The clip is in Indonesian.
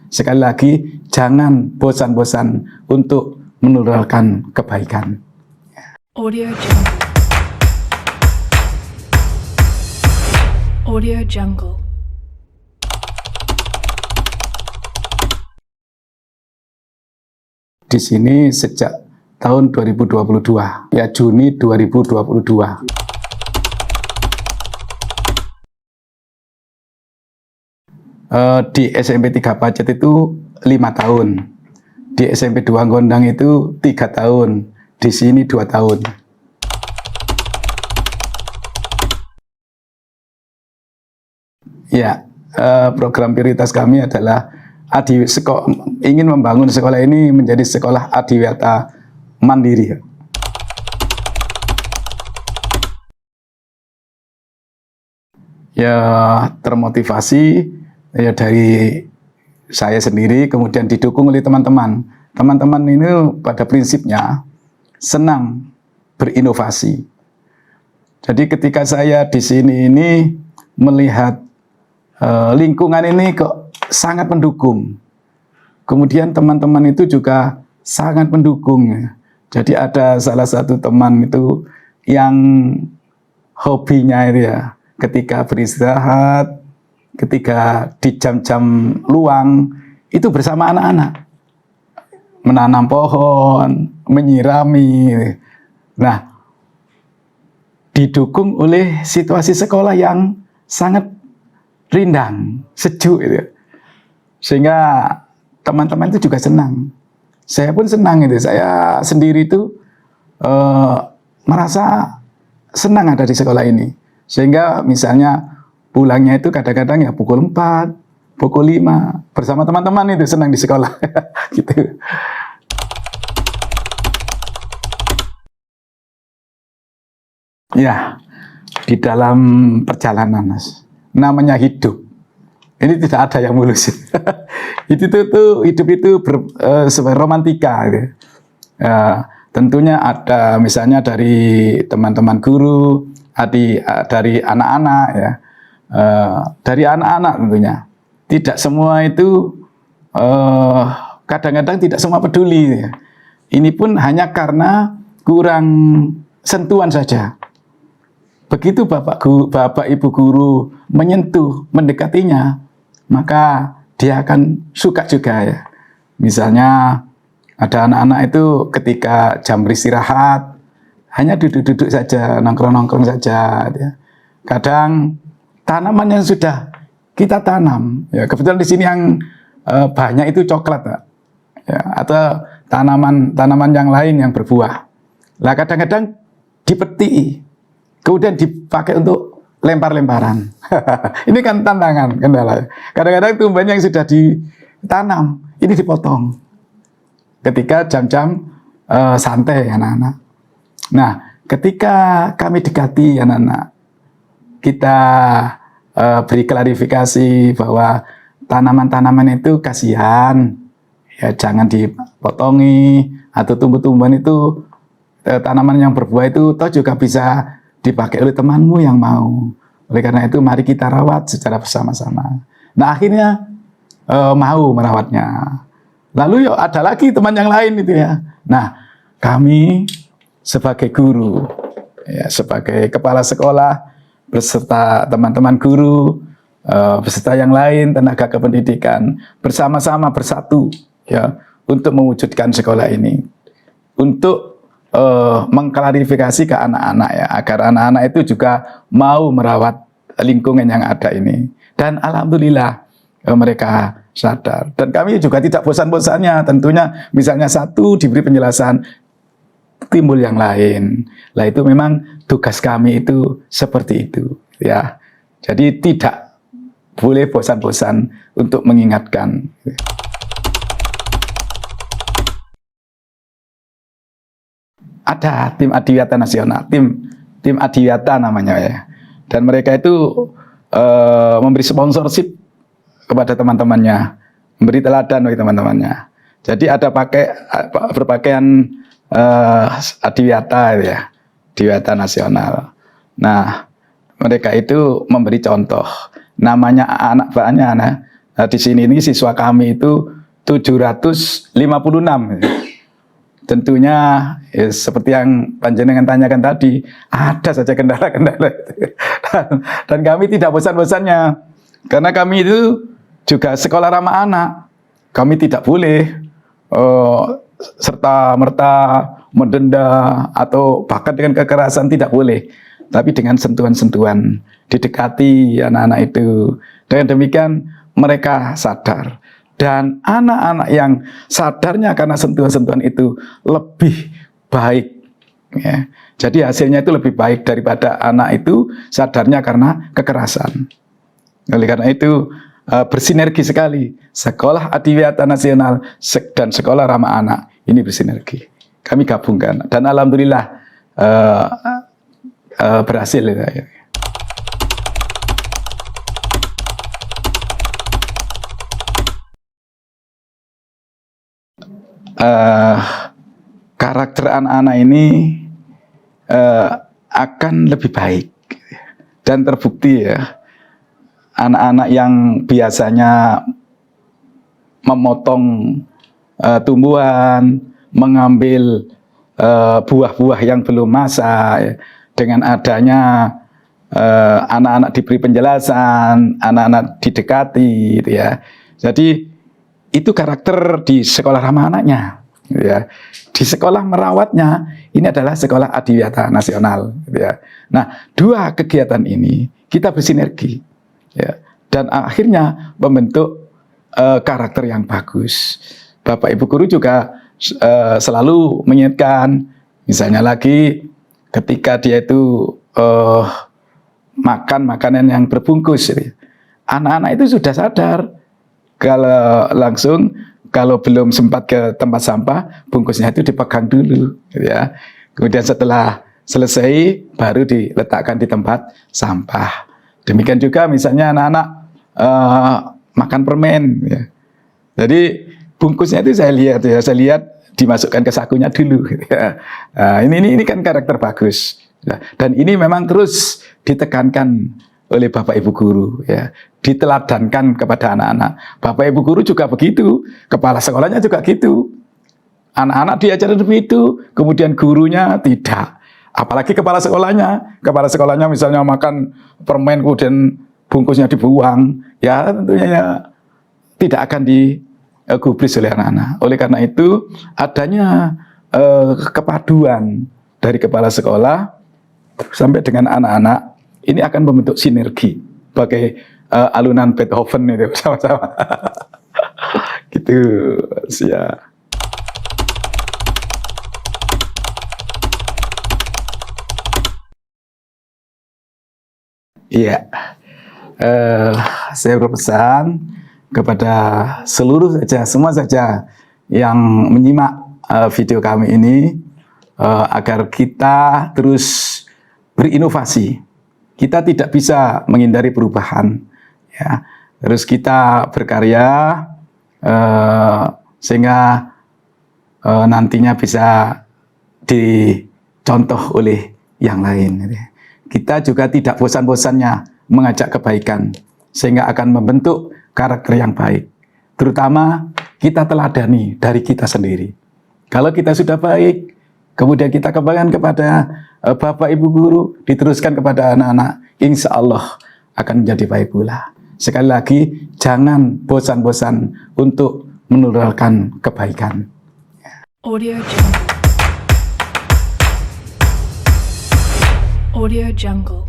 Sekali lagi, jangan bosan-bosan untuk menularkan kebaikan. Audio Jungle. Audio Jungle. Di sini sejak tahun 2022, ya Juni 2022. Di SMP 3 Pacet itu 5 tahun, di SMP 2 Gondang itu 3 tahun, di sini 2 tahun. Ya, program prioritas kami adalah ingin membangun sekolah ini menjadi sekolah adiwiyata mandiri. Ya, termotivasi ya dari saya sendiri, kemudian didukung oleh teman-teman. Teman-teman ini pada prinsipnya senang berinovasi. Jadi ketika saya di sini ini melihat lingkungan ini kok sangat mendukung. Kemudian teman-teman itu juga sangat mendukung. Jadi ada salah satu teman itu yang hobinya itu ya, ketika beristirahat, ketika di jam-jam luang, itu bersama anak-anak. Menanam pohon, menyirami. Nah, didukung oleh situasi sekolah yang sangat rindang, sejuk gitu. Sehingga teman-teman itu juga senang. Saya pun senang itu. Saya sendiri itu merasa senang ada di sekolah ini. Sehingga misalnya pulangnya itu kadang-kadang ya pukul 4, pukul 5 bersama teman-teman itu senang di sekolah. Gitu. Ya, di dalam perjalanan, Mas, namanya hidup. Ini tidak ada yang mulus. Hidup itu romantika. Gitu. Tentunya ada misalnya dari teman-teman guru, dari anak-anak ya, dari anak-anak tentunya. Tidak semua itu kadang-kadang tidak semua peduli. Ya. Ini pun hanya karena kurang sentuhan saja. Begitu bapak ibu guru menyentuh, mendekatinya, maka dia akan suka juga ya. Misalnya ada anak-anak itu ketika jam beristirahat hanya duduk-duduk saja, nongkrong-nongkrong saja. Ya. Kadang tanaman yang sudah kita tanam, ya kebetulan di sini yang banyak itu coklat, ya, atau tanaman yang lain yang berbuah. Lah kadang-kadang dipetik, kemudian dipakai untuk lempar-lemparan. Ini kan tantangan, kendala. Kadang-kadang tumbuhan yang sudah ditanam ini dipotong ketika jam-jam santai anak-anak. Nah, ketika kami dekati anak-anak, kita beri klarifikasi bahwa tanaman-tanaman itu kasihan, ya jangan dipotongi, atau tumbuh-tumbuhan itu tanaman yang berbuah itu toh juga bisa dipakai oleh temanmu yang mau. Oleh karena itu mari kita rawat secara bersama-sama. Nah akhirnya mau merawatnya. Lalu yuk ada lagi teman yang lain itu ya. Nah kami sebagai guru, ya, sebagai kepala sekolah, beserta teman-teman guru, beserta yang lain, tenaga kependidikan, bersama-sama bersatu ya untuk mewujudkan sekolah ini. Untuk mengklarifikasi ke anak-anak ya, agar anak-anak itu juga mau merawat lingkungan yang ada ini. Dan alhamdulillah mereka sadar. Dan kami juga tidak bosan-bosannya, tentunya misalnya satu diberi penjelasan, timbul yang lain. Lah itu memang tugas kami itu seperti itu ya. Jadi tidak boleh bosan-bosan untuk mengingatkan. Ada tim adiwiyata nasional, tim adiwiyata namanya ya. Dan mereka itu memberi sponsorship kepada teman-temannya, memberi teladan bagi teman-temannya. Jadi ada berpakaian adiwiyata ya, adiwiyata nasional. Nah, mereka itu memberi contoh. Namanya anak Nah, di sini ini siswa kami itu 756. Tentunya seperti yang panjenengan tanyakan tadi, ada saja kendala-kendala itu. Dan kami tidak bosan-bosannya, karena kami itu juga sekolah ramah anak. Kami tidak boleh serta-merta mendenda atau bahkan dengan kekerasan, tidak boleh. Tapi dengan sentuhan-sentuhan, didekati anak-anak itu. Dengan demikian mereka sadar. Dan anak-anak yang sadarnya karena sentuhan-sentuhan itu lebih baik. Ya. Jadi hasilnya itu lebih baik daripada anak itu sadarnya karena kekerasan. Oleh karena itu bersinergi sekali. Sekolah Adiwiyata Nasional dan Sekolah Ramah Anak ini bersinergi. Kami gabungkan. Dan alhamdulillah berhasil. Karakter anak-anak ini akan lebih baik dan terbukti ya, anak-anak yang biasanya memotong tumbuhan, mengambil buah-buah yang belum masak ya, dengan adanya anak-anak diberi penjelasan, anak-anak didekati gitu ya. Jadi itu karakter di sekolah ramah anaknya, gitu ya. Di sekolah merawatnya ini adalah sekolah Adiwiyata Nasional, gitu ya. Nah, dua kegiatan ini kita bersinergi, ya, dan akhirnya membentuk karakter yang bagus. Bapak Ibu guru juga selalu mengingatkan, misalnya lagi ketika dia itu makan makanan yang berbungkus, gitu. Anak-anak itu sudah sadar. Kalau belum sempat ke tempat sampah, bungkusnya itu dipegang dulu, ya. Kemudian setelah selesai, baru diletakkan di tempat sampah. Demikian juga misalnya anak-anak makan permen, ya. Jadi bungkusnya itu saya lihat dimasukkan ke sakunya dulu, ya. Nah, ini kan karakter bagus, ya. Dan ini memang terus ditekankan oleh Bapak Ibu guru, ya, diteladankan kepada anak-anak. Bapak Ibu guru juga begitu, kepala sekolahnya juga gitu. Anak-anak diajarin begitu, kemudian gurunya tidak. Apalagi kepala sekolahnya misalnya makan permen kemudian bungkusnya dibuang, ya tentunya ya, tidak akan digubris oleh anak-anak. Oleh karena itu adanya kepaduan dari kepala sekolah sampai dengan anak-anak. Ini akan membentuk sinergi bagai alunan Beethoven itu sama-sama. Gitu, ya. Iya, saya berpesan kepada semua saja yang menyimak video kami ini agar kita terus berinovasi. Kita tidak bisa menghindari perubahan, ya. Terus kita berkarya sehingga nantinya bisa dicontoh oleh yang lain. Kita juga tidak bosan-bosannya mengajak kebaikan sehingga akan membentuk karakter yang baik. Terutama kita teladani dari kita sendiri. Kalau kita sudah baik, kemudian kita kembangkan kepada Bapak Ibu guru, diteruskan kepada anak-anak, insya Allah akan menjadi baik pula. Sekali lagi, jangan bosan-bosan untuk menurunkan kebaikan. Audio Jungle. Audio Jungle.